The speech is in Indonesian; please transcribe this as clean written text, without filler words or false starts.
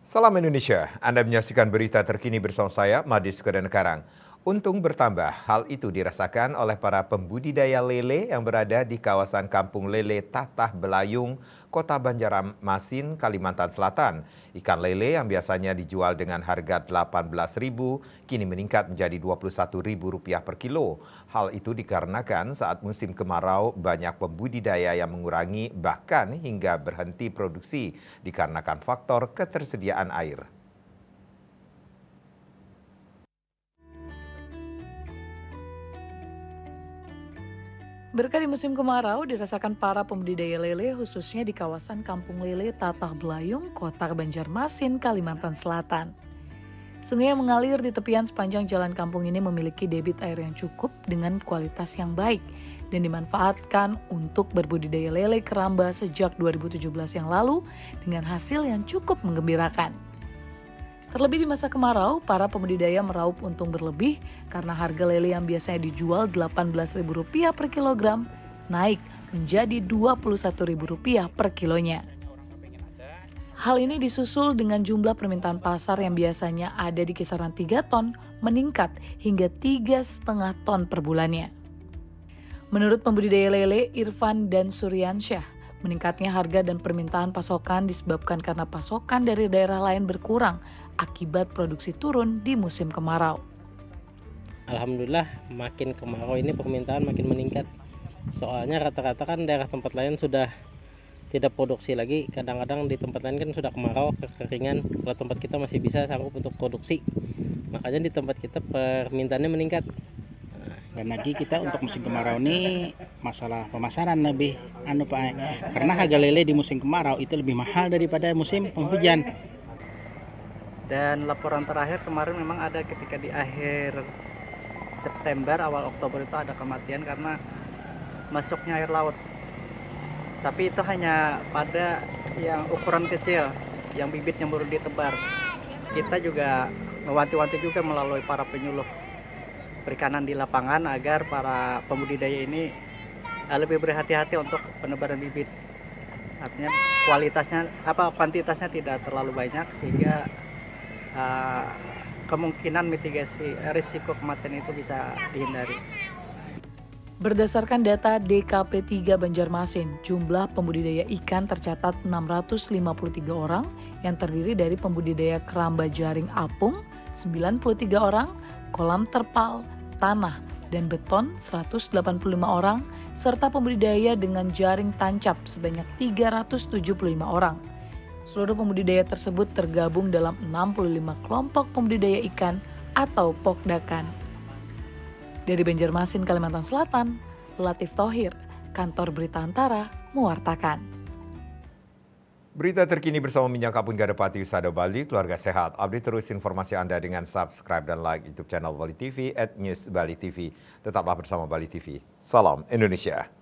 Salam Indonesia, Anda menyaksikan berita terkini bersama saya, Madi Sukadankarang. Untung bertambah, hal itu dirasakan oleh para pembudidaya lele yang berada di kawasan Kampung Lele Tatah Belayung, Kota Banjarmasin, Kalimantan Selatan. Ikan lele yang biasanya dijual dengan harga Rp18.000 kini meningkat menjadi Rp21.000 per kilo. Hal itu dikarenakan saat musim kemarau banyak pembudidaya yang mengurangi bahkan hingga berhenti produksi dikarenakan faktor ketersediaan air. Berkah di musim kemarau dirasakan para pembudidaya lele khususnya di kawasan Kampung Lele Tatah Belayung, Kota Banjarmasin, Kalimantan Selatan. Sungai yang mengalir di tepian sepanjang jalan kampung ini memiliki debit air yang cukup dengan kualitas yang baik dan dimanfaatkan untuk berbudidaya lele keramba sejak 2017 yang lalu dengan hasil yang cukup menggembirakan. Terlebih di masa kemarau, para pembudidaya meraup untung berlebih karena harga lele yang biasanya dijual Rp18.000 per kilogram naik menjadi Rp21.000 per kilonya. Hal ini disusul dengan jumlah permintaan pasar yang biasanya ada di kisaran 3 ton meningkat hingga 3,5 ton per bulannya. Menurut pembudidaya lele Irfan dan Suryansyah, meningkatnya harga dan permintaan pasokan disebabkan karena pasokan dari daerah lain berkurang akibat produksi turun di musim kemarau. Alhamdulillah makin kemarau ini permintaan makin meningkat. Soalnya rata-rata kan daerah tempat lain sudah tidak produksi lagi. Kadang-kadang di tempat lain kan sudah kemarau, kekeringan. Kalau tempat kita masih bisa sanggup untuk produksi. Makanya di tempat kita permintaannya meningkat. Dan lagi kita untuk musim kemarau ini masalah pemasaran lebih Pak, karena harga lele di musim kemarau itu lebih mahal daripada musim penghujan. Dan laporan terakhir kemarin memang ada ketika di akhir September awal Oktober itu ada kematian karena masuknya air laut. Tapi itu hanya pada yang ukuran kecil, yang bibitnya baru ditebar. Kita juga mewanti-wanti juga melalui para penyuluh perikanan di lapangan agar para pembudidaya ini lebih berhati-hati untuk penebaran bibit. Artinya kuantitasnya tidak terlalu banyak sehingga kemungkinan mitigasi risiko kematian itu bisa dihindari. Berdasarkan data DKP 3 Banjarmasin, jumlah pembudidaya ikan tercatat 653 orang yang terdiri dari pembudidaya keramba jaring apung 93 orang, kolam terpal, tanah, dan beton 185 orang, serta pembudidaya dengan jaring tancap sebanyak 375 orang. Seluruh pembudidaya tersebut tergabung dalam 65 kelompok pembudidaya ikan atau Pokdakan. Dari Banjarmasin, Kalimantan Selatan, Latif Thohir, Kantor Berita Antara, mewartakan. Berita terkini bersama Minyak Kapun Gadapati Usada Bali, keluarga sehat. Update terus informasi Anda dengan subscribe dan like YouTube channel Bali TV @newsbalitv. Tetaplah bersama Bali TV. Salam Indonesia.